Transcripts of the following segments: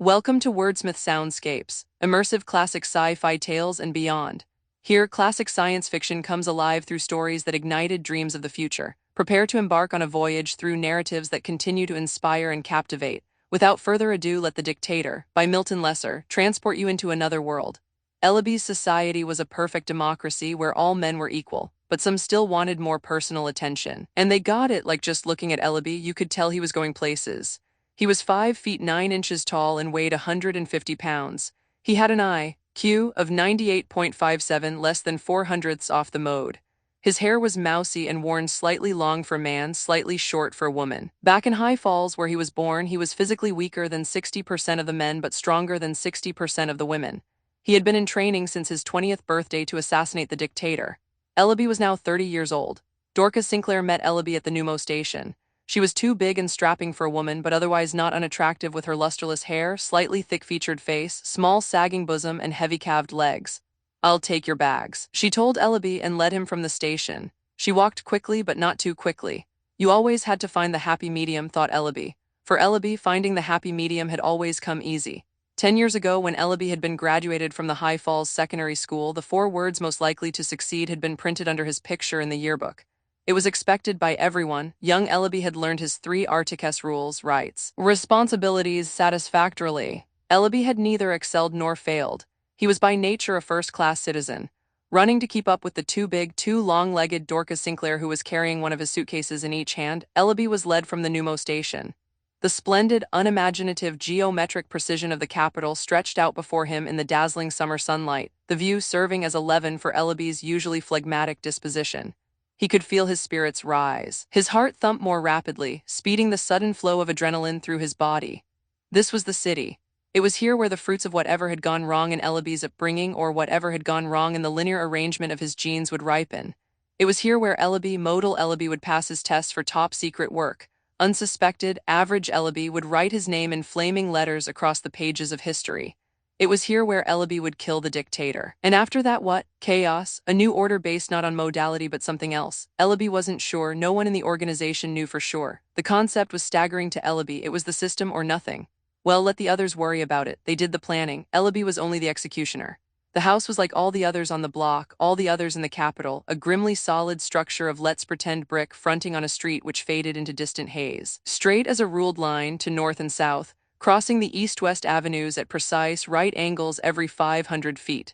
Welcome to Wordsmith Soundscapes, immersive classic sci-fi tales and beyond. Here, classic science fiction comes alive through stories that ignited dreams of the future. Prepare to embark on a voyage through narratives that continue to inspire and captivate. Without further ado, let The Dictator, by Milton Lesser, transport you into another world. Ellaby's society was a perfect democracy where all men were equal, but some still wanted more personal attention. And they got it. Like just looking at Ellaby, you could tell he was going places. He was 5 feet 9 inches tall and weighed 150 pounds. He had an IQ of 98.57, less than 400ths off the mode. His hair was mousy and worn slightly long for man, slightly short for woman. Back in High Falls, where he was born, he was physically weaker than 60% of the men but stronger than 60% of the women. He had been in training since his 20th birthday to assassinate the dictator. Ellaby was now 30 years old. Dorcas Sinclair met Ellaby at the Pneumo station. She was too big and strapping for a woman, but otherwise not unattractive, with her lusterless hair, slightly thick-featured face, small sagging bosom, and heavy-calved legs. "I'll take your bags," she told Ellaby and led him from the station. She walked quickly, but not too quickly. You always had to find the happy medium, thought Ellaby. For Ellaby, finding the happy medium had always come easy. 10 years ago, when Ellaby had been graduated from the High Falls Secondary School, the 4 words most likely to succeed had been printed under his picture in the yearbook. It was expected by everyone. Young Ellaby had learned his 3 Articus rules, rights, responsibilities satisfactorily. Ellaby had neither excelled nor failed. He was by nature a first-class citizen. Running to keep up with the too big, too long-legged Dorcas Sinclair, who was carrying one of his suitcases in each hand, Ellaby was led from the Pneumo station. The splendid, unimaginative geometric precision of the capital stretched out before him in the dazzling summer sunlight, the view serving as a leaven for Ellaby's usually phlegmatic disposition. He could feel his spirits rise. His heart thumped more rapidly, speeding the sudden flow of adrenaline through his body. This was the city. It was here where the fruits of whatever had gone wrong in Ellaby's upbringing, or whatever had gone wrong in the linear arrangement of his genes, would ripen. It was here where modal Ellaby, would pass his tests for top-secret work. Unsuspected, average Ellaby would write his name in flaming letters across the pages of history. It was here where Ellaby would kill the dictator. And after that, what? Chaos? A new order based not on modality but something else. Ellaby wasn't sure. No one in the organization knew for sure. The concept was staggering to Ellaby. It was the system or nothing. Well, let the others worry about it. They did the planning. Ellaby was only the executioner. The house was like all the others on the block, all the others in the capital, a grimly solid structure of let's pretend brick fronting on a street which faded into distant haze. Straight as a ruled line to north and south, crossing the east-west avenues at precise right angles every 500 feet.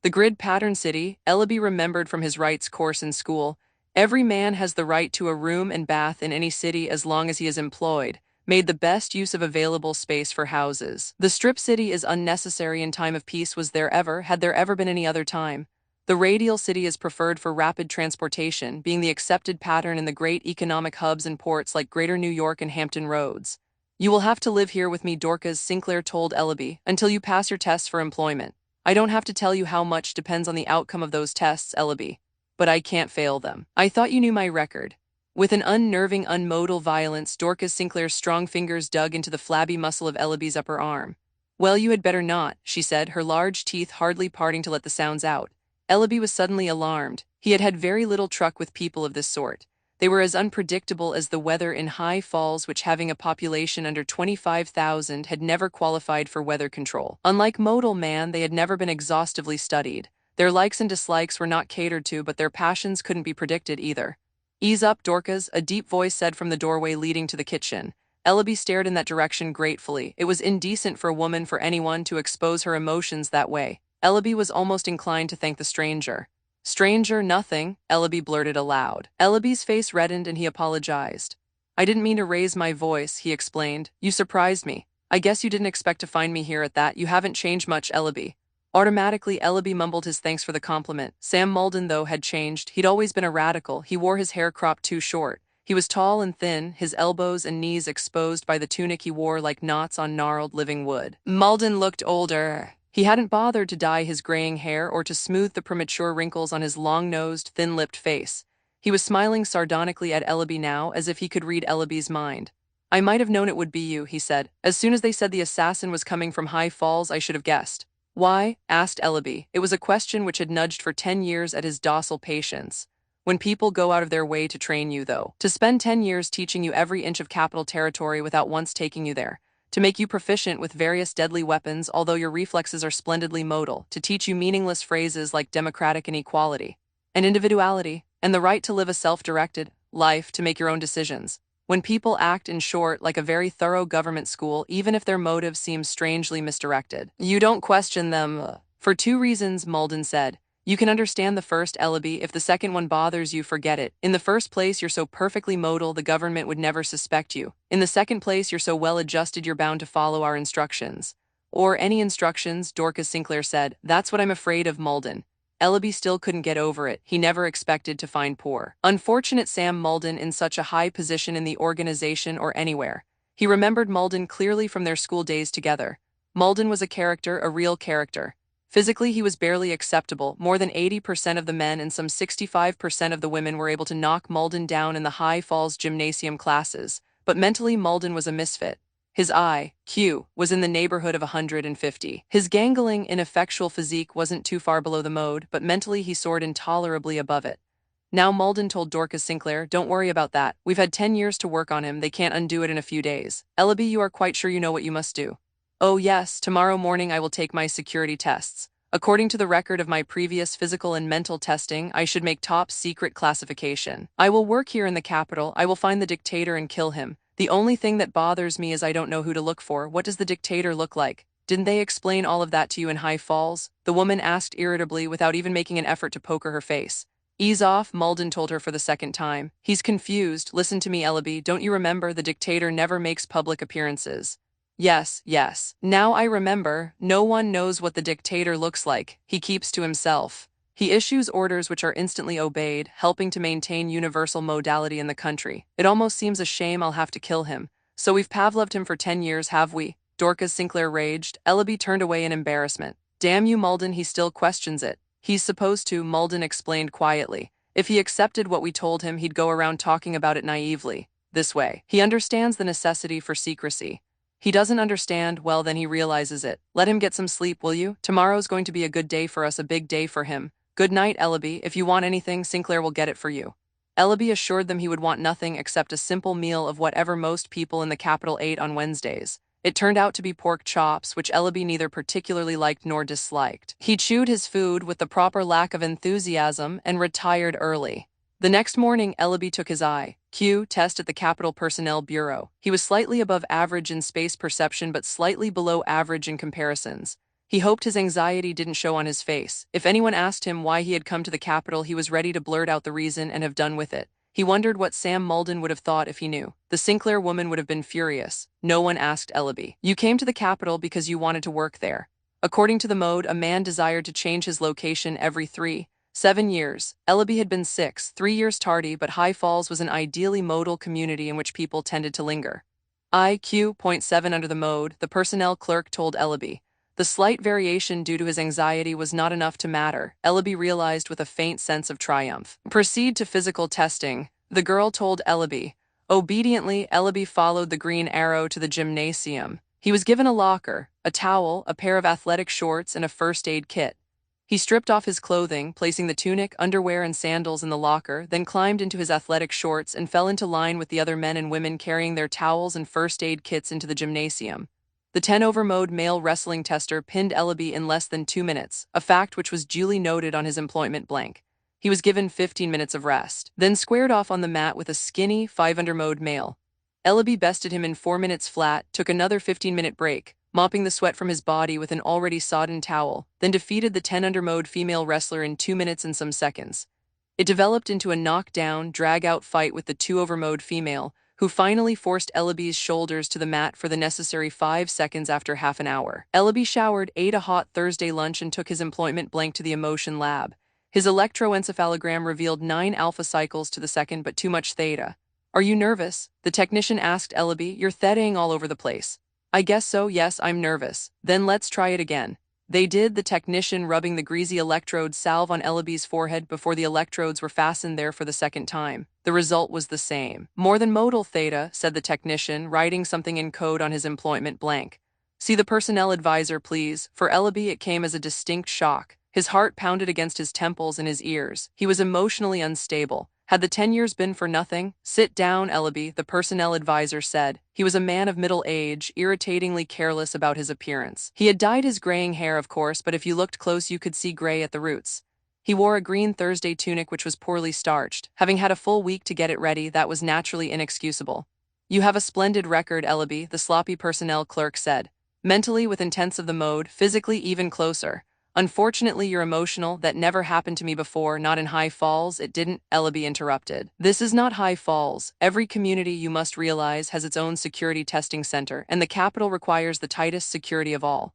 The grid-pattern city, Ellaby remembered from his rights course in school. Every man has the right to a room and bath in any city as long as he is employed, made the best use of available space for houses. The strip city is unnecessary in time of peace. Had there ever been any other time? The radial city is preferred for rapid transportation, being the accepted pattern in the great economic hubs and ports like Greater New York and Hampton Roads. "You will have to live here with me," Dorcas Sinclair told Ellaby, "until you pass your tests for employment. I don't have to tell you how much depends on the outcome of those tests, Ellaby. But I can't fail them. I thought you knew my record." With an unnerving, unmodal violence, Dorcas Sinclair's strong fingers dug into the flabby muscle of Ellaby's upper arm. "Well, you had better not," she said, her large teeth hardly parting to let the sounds out. Ellaby was suddenly alarmed. He had had very little truck with people of this sort. They were as unpredictable as the weather in High Falls, which, having a population under 25,000, had never qualified for weather control. Unlike modal man, they had never been exhaustively studied. Their likes and dislikes were not catered to, but their passions couldn't be predicted either. "Ease up, Dorcas," a deep voice said from the doorway leading to the kitchen. Ellaby stared in that direction gratefully. It was indecent for a woman, for anyone, to expose her emotions that way. Ellaby was almost inclined to thank the stranger. "Stranger, nothing," Ellaby blurted aloud. Ellaby's face reddened and he apologized. "I didn't mean to raise my voice," he explained. "You surprised me. I guess you didn't expect to find me here at that. You haven't changed much, Ellaby." Automatically, Ellaby mumbled his thanks for the compliment. Sam Mulden, though, had changed. He'd always been a radical. He wore his hair cropped too short. He was tall and thin, his elbows and knees exposed by the tunic he wore like knots on gnarled living wood. Mulden looked older. He hadn't bothered to dye his graying hair or to smooth the premature wrinkles on his long-nosed, thin-lipped face. He was smiling sardonically at Ellaby now, as if he could read Ellaby's mind. "I might have known it would be you," he said. "As soon as they said the assassin was coming from High Falls, I should have guessed." "Why?" asked Ellaby. It was a question which had nudged for 10 years at his docile patience. "When people go out of their way to train you, though, to spend 10 years teaching you every inch of capital territory without once taking you there, to make you proficient with various deadly weapons although your reflexes are splendidly modal, to teach you meaningless phrases like democratic inequality and individuality, and the right to live a self-directed life to make your own decisions. When people act, in short, like a very thorough government school, even if their motives seem strangely misdirected, you don't question them. For two reasons, Malden said. You can understand the first, Ellaby. If the second one bothers you, forget it. In the first place, you're so perfectly modal the government would never suspect you. In the second place, you're so well adjusted you're bound to follow our instructions. Or any instructions, Dorcas Sinclair said. That's what I'm afraid of, Malden. Ellaby still couldn't get over it. He never expected to find poor, unfortunate Sam Malden in such a high position in the organization or anywhere. He remembered Malden clearly from their school days together. Malden was a character, a real character. Physically, he was barely acceptable. More than 80% of the men and some 65% of the women were able to knock Malden down in the High Falls gymnasium classes, but mentally Malden was a misfit. His IQ was in the neighborhood of 150. His gangling, ineffectual physique wasn't too far below the mode, but mentally he soared intolerably above it. Now Malden told Dorcas Sinclair, "Don't worry about that. We've had 10 years to work on him. They can't undo it in a few days. Ellaby, you are quite sure you know what you must do?" "Oh yes, tomorrow morning I will take my security tests. According to the record of my previous physical and mental testing, I should make top secret classification. I will work here in the capital. I will find the dictator and kill him. The only thing that bothers me is I don't know who to look for. What does the dictator look like? Didn't they explain all of that to you in High Falls?" the woman asked irritably without even making an effort to poker her face. "Ease off," Malden told her for the second time. "He's confused. Listen to me, Ellaby. Don't you remember the dictator never makes public appearances?" "Yes, yes. Now I remember. No one knows what the dictator looks like. He keeps to himself. He issues orders which are instantly obeyed, helping to maintain universal modality in the country. It almost seems a shame I'll have to kill him. So we've Pavloved him for 10 years, have we?" Dorcas Sinclair raged. Ellaby turned away in embarrassment. "Damn you, Malden, he still questions it." "He's supposed to," Malden explained quietly. "If he accepted what we told him, he'd go around talking about it naively. This way. He understands the necessity for secrecy. He doesn't understand, well then he realizes it. Let him get some sleep, will you? Tomorrow's going to be a good day for us, a big day for him. Good night, Ellaby. If you want anything, Sinclair will get it for you." Ellaby assured them he would want nothing except a simple meal of whatever most people in the capital ate on Wednesdays. It turned out to be pork chops, which Ellaby neither particularly liked nor disliked. He chewed his food with the proper lack of enthusiasm and retired early. The next morning, Ellaby took his IQ test at the Capitol Personnel Bureau. He was slightly above average in space perception but slightly below average in comparisons. He hoped his anxiety didn't show on his face. If anyone asked him why he had come to the Capitol, he was ready to blurt out the reason and have done with it. He wondered what Sam Malden would have thought if he knew. The Sinclair woman would have been furious. No one asked Ellaby. "You came to the Capitol because you wanted to work there." According to the mode, a man desired to change his location every 7 years. Ellaby had been 3 years tardy, but High Falls was an ideally modal community in which people tended to linger. IQ.7 under the mode, the personnel clerk told Ellaby. The slight variation due to his anxiety was not enough to matter, Ellaby realized with a faint sense of triumph. "Proceed to physical testing," the girl told Ellaby. Obediently, Ellaby followed the green arrow to the gymnasium. He was given a locker, a towel, a pair of athletic shorts, and a first aid kit. He stripped off his clothing, placing the tunic, underwear, and sandals in the locker, then climbed into his athletic shorts and fell into line with the other men and women carrying their towels and first aid kits into the gymnasium. The 10-over mode male wrestling tester pinned Ellaby in less than 2 minutes, a fact which was duly noted on his employment blank. He was given 15 minutes of rest, then squared off on the mat with a skinny 5-under mode male. Ellaby bested him in 4 minutes flat, took another 15-minute break, mopping the sweat from his body with an already sodden towel, then defeated the 10-under mode female wrestler in 2 minutes and some seconds. It developed into a knockdown, drag-out fight with the 2-over mode female, who finally forced Ellaby's shoulders to the mat for the necessary 5 seconds after half an hour. Ellaby showered, ate a hot Thursday lunch, and took his employment blank to the emotion lab. His electroencephalogram revealed 9 alpha cycles to the second but too much theta. "Are you nervous?" the technician asked Ellaby. "You're thetaing all over the place." "I guess so, yes, I'm nervous." "Then let's try it again." They did, the technician rubbing the greasy electrode salve on Ellaby's forehead before the electrodes were fastened there for the second time. The result was the same. "More than modal theta," said the technician, writing something in code on his employment blank. "See the personnel advisor, please." For Ellaby, it came as a distinct shock. His heart pounded against his temples and his ears. He was emotionally unstable. Had the 10 years been for nothing? Sit down, Ellaby, the personnel advisor said. He was a man of middle age, irritatingly careless about his appearance. He had dyed his graying hair, of course, but if you looked close you could see gray at the roots. He wore a green Thursday tunic which was poorly starched. Having had a full week to get it ready, that was naturally inexcusable. You have a splendid record, Ellaby, the sloppy personnel clerk said. Mentally with intents of the mode, physically even closer. Unfortunately, you're emotional. That never happened to me before, not in High Falls. It didn't, Ellaby interrupted. This is not High Falls. Every community, you must realize, has its own security testing center, and the capital requires the tightest security of all.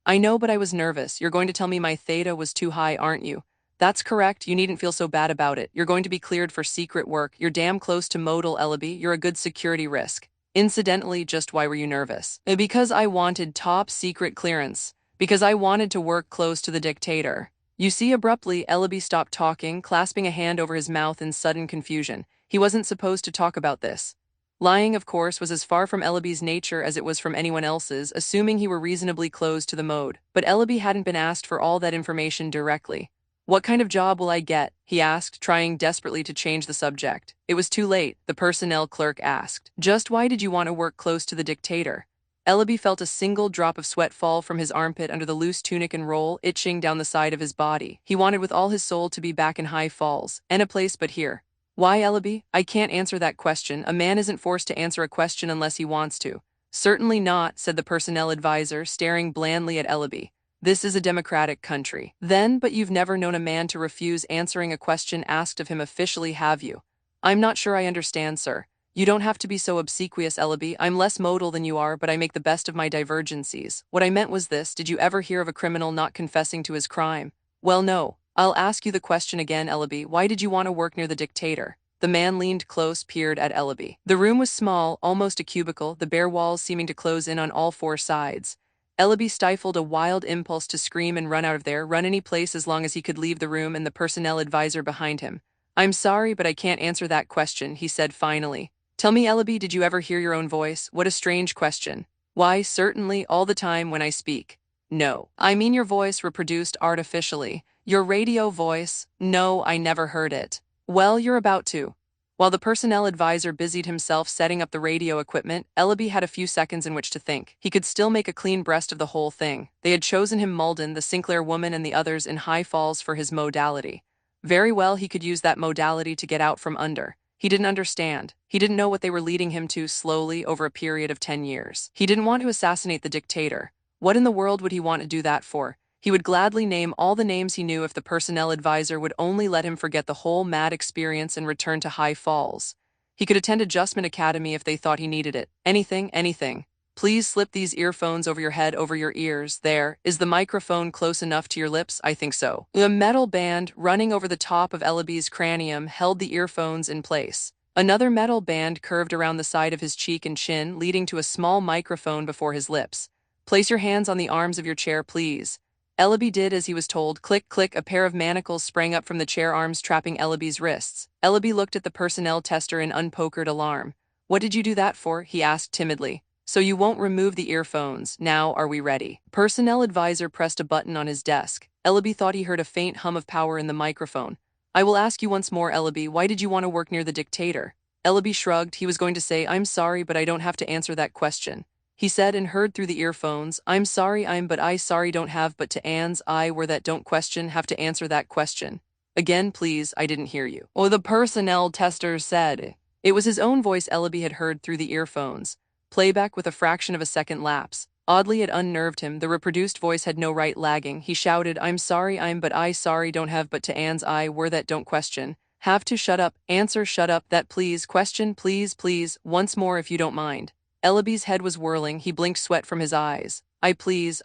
I know, but I was nervous. You're going to tell me my theta was too high, aren't you? That's correct. You needn't feel so bad about it. You're going to be cleared for secret work. You're damn close to modal, Ellaby. You're a good security risk. Incidentally, just why were you nervous? Because I wanted top secret clearance. Because I wanted to work close to the dictator. You see, abruptly, Ellaby stopped talking, clasping a hand over his mouth in sudden confusion. He wasn't supposed to talk about this. Lying, of course, was as far from Ellaby's nature as it was from anyone else's, assuming he were reasonably close to the mode. But Ellaby hadn't been asked for all that information directly. What kind of job will I get? He asked, trying desperately to change the subject. It was too late, the personnel clerk asked. Just why did you want to work close to the dictator? Ellaby felt a single drop of sweat fall from his armpit under the loose tunic and roll, itching down the side of his body. He wanted with all his soul to be back in High Falls, any place but here. Why, Ellaby? I can't answer that question. A man isn't forced to answer a question unless he wants to. Certainly not, said the personnel advisor, staring blandly at Ellaby. This is a democratic country. Then, but you've never known a man to refuse answering a question asked of him officially, have you? I'm not sure I understand, sir. You don't have to be so obsequious, Ellaby. I'm less modal than you are, but I make the best of my divergencies. What I meant was this: did you ever hear of a criminal not confessing to his crime? Well, no. I'll ask you the question again, Ellaby. Why did you want to work near the dictator? The man leaned close, peered at Ellaby. The room was small, almost a cubicle, the bare walls seeming to close in on all four sides. Ellaby stifled a wild impulse to scream and run out of there, run any place as long as he could leave the room and the personnel advisor behind him. I'm sorry, but I can't answer that question, he said finally. Tell me, Ellaby, did you ever hear your own voice? What a strange question. Why, certainly, all the time when I speak. No. I mean your voice reproduced artificially. Your radio voice? No, I never heard it. Well, you're about to. While the personnel advisor busied himself setting up the radio equipment, Ellaby had a few seconds in which to think. He could still make a clean breast of the whole thing. They had chosen him, Malden, the Sinclair woman, and the others in High Falls for his modality. Very well, he could use that modality to get out from under. He didn't understand. He didn't know what they were leading him to slowly over a period of 10 years. He didn't want to assassinate the dictator. What in the world would he want to do that for? He would gladly name all the names he knew if the personnel advisor would only let him forget the whole mad experience and return to High Falls. He could attend Adjustment Academy if they thought he needed it. Anything, anything. Please slip these earphones over your head, over your ears. There. Is the microphone close enough to your lips? I think so. A metal band running over the top of Ellaby's cranium held the earphones in place. Another metal band curved around the side of his cheek and chin, leading to a small microphone before his lips. Place your hands on the arms of your chair, please. Ellaby did as he was told. Click, click, a pair of manacles sprang up from the chair arms, trapping Ellaby's wrists. Ellaby looked at the personnel tester in unpokered alarm. What did you do that for? He asked timidly. So you won't remove the earphones. Now, are we ready? Personnel advisor pressed a button on his desk. Ellaby thought he heard a faint hum of power in the microphone. I will ask you once more, Ellaby, why did you want to work near the dictator? Ellaby shrugged. He was going to say, I'm sorry, but I don't have to answer that question. He said and heard through the earphones, I'm sorry, but I sorry don't have but to ands I were that don't question have to answer that question. Again, please, I didn't hear you. Oh, the personnel tester said. It was his own voice Ellaby had heard through the earphones. Playback with a fraction of a second lapse. Oddly, it unnerved him. The reproduced voice had no right lagging. He shouted, I'm sorry, but I sorry don't have but to ands I were that don't question. Have to shut up, answer shut up, that please, question, please, once more if you don't mind. Ellaby's head was whirling. He blinked sweat from his eyes. I please.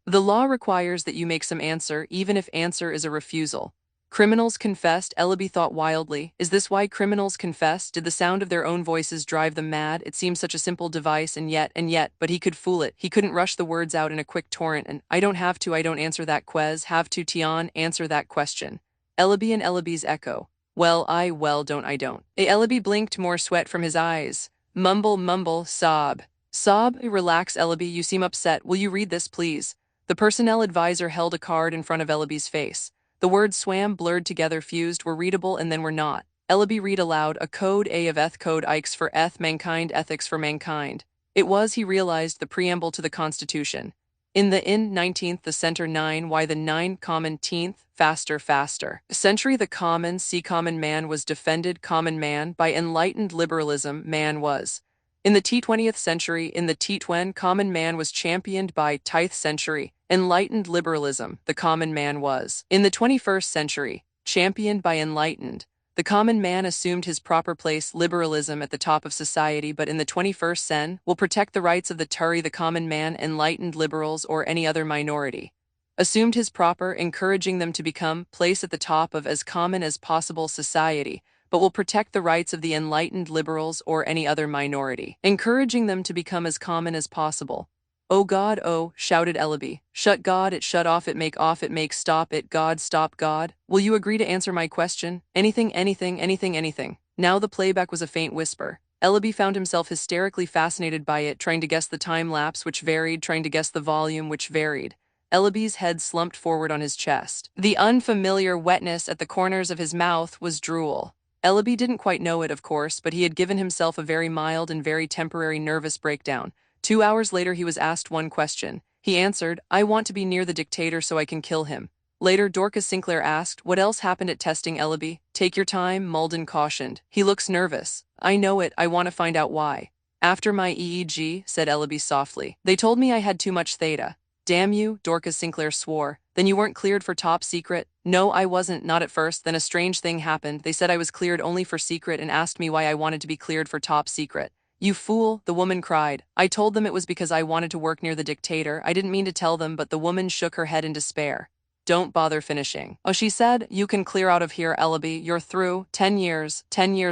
The law requires that you make some answer, even if answer is a refusal. Criminals confessed, Ellaby thought wildly. Is this why criminals confess? Did the sound of their own voices drive them mad? It seemed such a simple device, and yet, but he could fool it. He couldn't rush the words out in a quick torrent, and I don't answer that have to Tian, answer that question. Ellaby and Ellaby's echo. Well, don't. Ellaby blinked, more sweat from his eyes. Mumble, sob. Sob, relax, Ellaby, you seem upset. Will you read this, please? The personnel advisor held a card in front of Ellaby's face. The words swam, blurred together, fused, were readable and then were not. Ellaby read aloud, a code A of eth code Ikes for eth mankind ethics for mankind. It was, he realized, the preamble to the Constitution. In the 19th, the center 9, why the 9 common 10th, faster. Century the common, see common man was defended common man by enlightened liberalism man was. In the T20th century, in the T20, common man was championed by 10th century, enlightened liberalism, the common man was. In the 21st century, championed by enlightened, the common man assumed his proper place, liberalism at the top of society, but in the 21st cen, will protect the rights of the Turi, the common man, enlightened liberals, or any other minority. Assumed his proper, encouraging them to become place at the top of as common as possible society, but will protect the rights of the enlightened liberals or any other minority. Encouraging them to become as common as possible. Oh God, oh, shouted Ellaby. Shut God, it shut off, it make stop it, God, stop God. Will you agree to answer my question? Anything. Now the playback was a faint whisper. Ellaby found himself hysterically fascinated by it, trying to guess the time lapse, which varied, trying to guess the volume, which varied. Ellaby's head slumped forward on his chest. The unfamiliar wetness at the corners of his mouth was drool. Ellaby didn't quite know it, of course, but he had given himself a very mild and very temporary nervous breakdown. 2 hours later, he was asked one question. He answered, I want to be near the dictator so I can kill him. Later, Dorcas Sinclair asked, what else happened at testing, Ellaby? Take your time, Malden cautioned. He looks nervous. I know it, I want to find out why. After my EEG, said Ellaby softly. They told me I had too much theta. Damn you, Dorcas Sinclair swore. Then you weren't cleared for top secret? No, I wasn't, not at first. Then a strange thing happened. They said I was cleared only for secret and asked me why I wanted to be cleared for top secret. You fool, the woman cried. I told them it was because I wanted to work near the dictator. I didn't mean to tell them, but the woman shook her head in despair. Don't bother finishing. Oh, she said, you can clear out of here, Ellaby. You're through. 10 years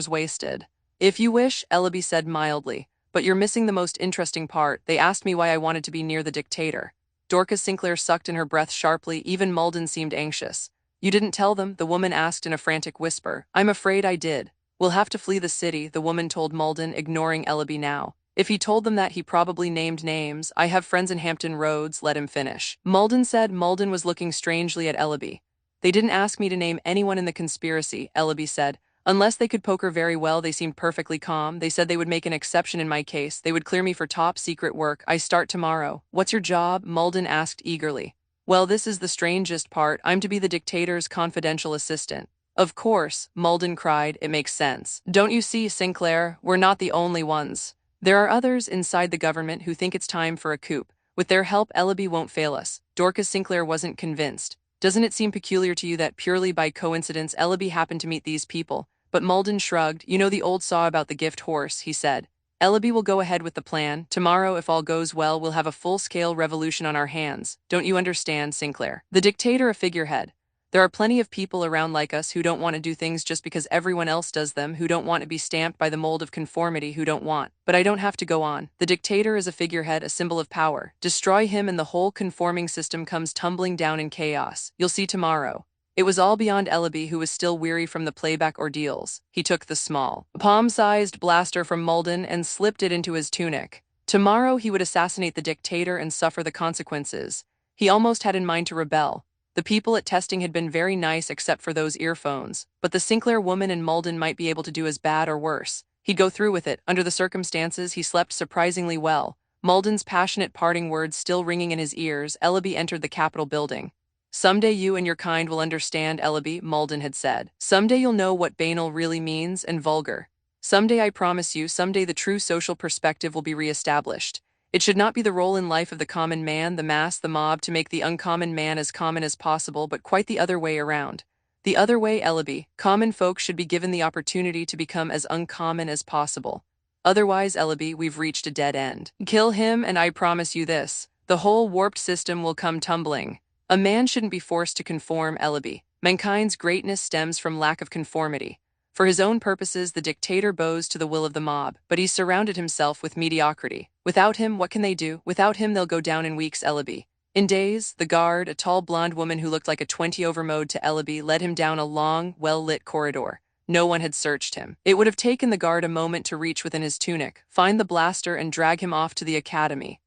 wasted. If you wish, Ellaby said mildly. But you're missing the most interesting part. They asked me why I wanted to be near the dictator. Dorcas Sinclair sucked in her breath sharply. Even Malden seemed anxious. You didn't tell them? The woman asked in a frantic whisper. I'm afraid I did. We'll have to flee the city, the woman told Malden, ignoring Ellaby now. If he told them that, he probably named names. I have friends in Hampton Roads, let him finish. Malden said. Malden was looking strangely at Ellaby. They didn't ask me to name anyone in the conspiracy, Ellaby said. Unless they could poker very well, they seemed perfectly calm. They said they would make an exception in my case. They would clear me for top secret work. I start tomorrow. What's your job? Malden asked eagerly. Well, this is the strangest part. I'm to be the dictator's confidential assistant. Of course, Malden cried. It makes sense. Don't you see, Sinclair? We're not the only ones. There are others inside the government who think it's time for a coup. With their help, Ellaby won't fail us. Dorcas Sinclair wasn't convinced. Doesn't it seem peculiar to you that purely by coincidence Ellaby happened to meet these people? But Malden shrugged. You know the old saw about the gift horse, he said. Ellaby will go ahead with the plan. Tomorrow, if all goes well, we'll have a full-scale revolution on our hands. Don't you understand, Sinclair? The dictator a figurehead. There are plenty of people around like us who don't want to do things just because everyone else does them, who don't want to be stamped by the mold of conformity, who don't want. But I don't have to go on. The dictator is a figurehead, a symbol of power. Destroy him and the whole conforming system comes tumbling down in chaos. You'll see tomorrow. It was all beyond Ellaby, who was still weary from the playback ordeals. He took the small, palm-sized blaster from Malden and slipped it into his tunic. Tomorrow he would assassinate the dictator and suffer the consequences. He almost had in mind to rebel. The people at testing had been very nice except for those earphones, but the Sinclair woman and Malden might be able to do as bad or worse. He'd go through with it. Under the circumstances, he slept surprisingly well. Malden's passionate parting words still ringing in his ears, Ellaby entered the Capitol building. Someday you and your kind will understand, Ellaby, Malden had said. Someday you'll know what banal really means and vulgar. Someday, I promise you, someday the true social perspective will be reestablished. It should not be the role in life of the common man, the mass, the mob, to make the uncommon man as common as possible, but quite the other way around. The other way, Ellaby. Common folk should be given the opportunity to become as uncommon as possible. Otherwise, Ellaby, we've reached a dead end. Kill him, and I promise you this. The whole warped system will come tumbling. A man shouldn't be forced to conform, Ellaby. Mankind's greatness stems from lack of conformity. For his own purposes, the dictator bows to the will of the mob, but he's surrounded himself with mediocrity. Without him, what can they do? Without him, they'll go down in weeks, Ellaby. In days, the guard, a tall blonde woman who looked like a 20-over mode to Ellaby, led him down a long, well-lit corridor. No one had searched him. It would have taken the guard a moment to reach within his tunic, find the blaster, and drag him off to the academy.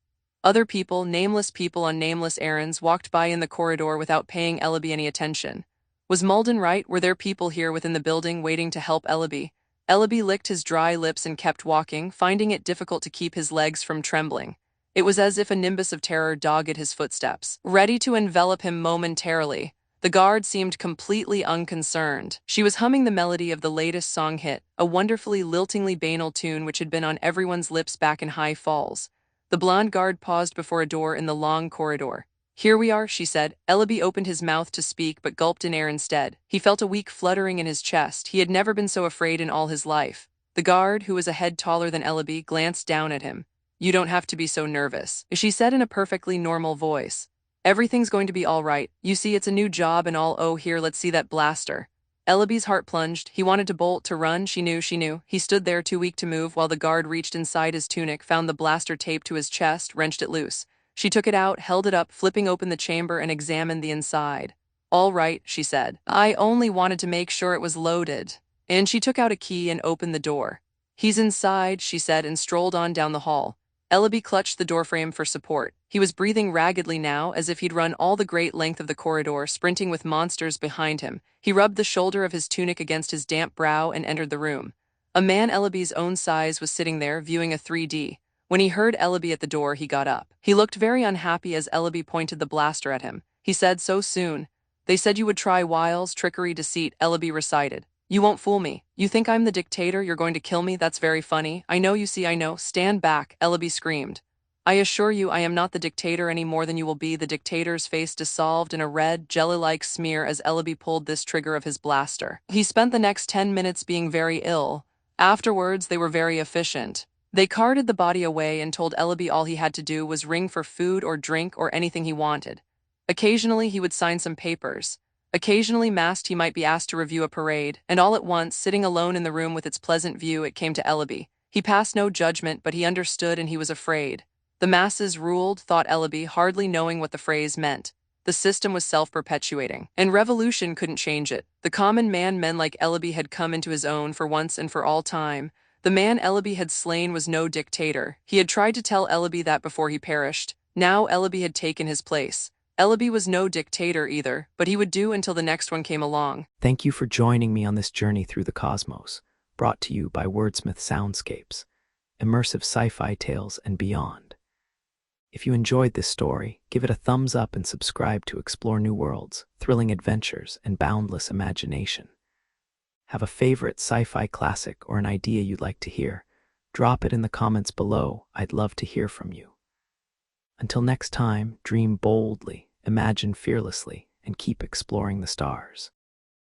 Other people, nameless people on nameless errands, walked by in the corridor without paying Ellaby any attention. Was Malden right? Were there people here within the building waiting to help Ellaby? Ellaby licked his dry lips and kept walking, finding it difficult to keep his legs from trembling. It was as if a nimbus of terror dogged his footsteps, ready to envelop him momentarily. The guard seemed completely unconcerned. She was humming the melody of the latest song hit, a wonderfully liltingly banal tune which had been on everyone's lips back in High Falls. The blonde guard paused before a door in the long corridor. "Here we are," she said. Ellaby opened his mouth to speak but gulped in air instead. He felt a weak fluttering in his chest. He had never been so afraid in all his life. The guard, who was a head taller than Ellaby, glanced down at him. "You don't have to be so nervous," she said in a perfectly normal voice. "Everything's going to be all right. You see, it's a new job and all. Oh, here, let's see that blaster." Ellaby's heart plunged. He wanted to bolt, to run. She knew. He stood there, too weak to move, while the guard reached inside his tunic, found the blaster taped to his chest, wrenched it loose. She took it out, held it up, flipping open the chamber, and examined the inside. "All right," she said. "I only wanted to make sure it was loaded." And she took out a key and opened the door. "He's inside," she said, and strolled on down the hall. Ellaby clutched the doorframe for support. He was breathing raggedly now, as if he'd run all the great length of the corridor, sprinting with monsters behind him. He rubbed the shoulder of his tunic against his damp brow and entered the room. A man Ellaby's own size was sitting there, viewing a 3D. When he heard Ellaby at the door, he got up. He looked very unhappy as Ellaby pointed the blaster at him. He said, "So soon. They said you would try wiles, trickery, deceit," Ellaby recited. "You won't fool me. You think I'm the dictator? You're going to kill me? That's very funny. I know, you see, I know." "Stand back," Ellaby screamed. "I assure you I am not the dictator any more than you will be." The dictator's face dissolved in a red, jelly-like smear as Ellaby pulled this trigger of his blaster. He spent the next 10 minutes being very ill. Afterwards, they were very efficient. They carted the body away and told Ellaby all he had to do was ring for food or drink or anything he wanted. Occasionally, he would sign some papers. Occasionally masked, he might be asked to review a parade, and all at once, sitting alone in the room with its pleasant view, it came to Ellaby. He passed no judgment, but he understood and he was afraid. The masses ruled, thought Ellaby, hardly knowing what the phrase meant. The system was self-perpetuating, and revolution couldn't change it. The common man, men like Ellaby, had come into his own for once and for all time. The man Ellaby had slain was no dictator. He had tried to tell Ellaby that before he perished. Now Ellaby had taken his place. Ellaby was no dictator either, but he would do until the next one came along. Thank you for joining me on this journey through the cosmos, brought to you by Wordsmith Soundscapes, immersive sci-fi tales and beyond. If you enjoyed this story, give it a thumbs up and subscribe to explore new worlds, thrilling adventures, and boundless imagination. Have a favorite sci-fi classic or an idea you'd like to hear? Drop it in the comments below. I'd love to hear from you. Until next time, dream boldly, imagine fearlessly, and keep exploring the stars.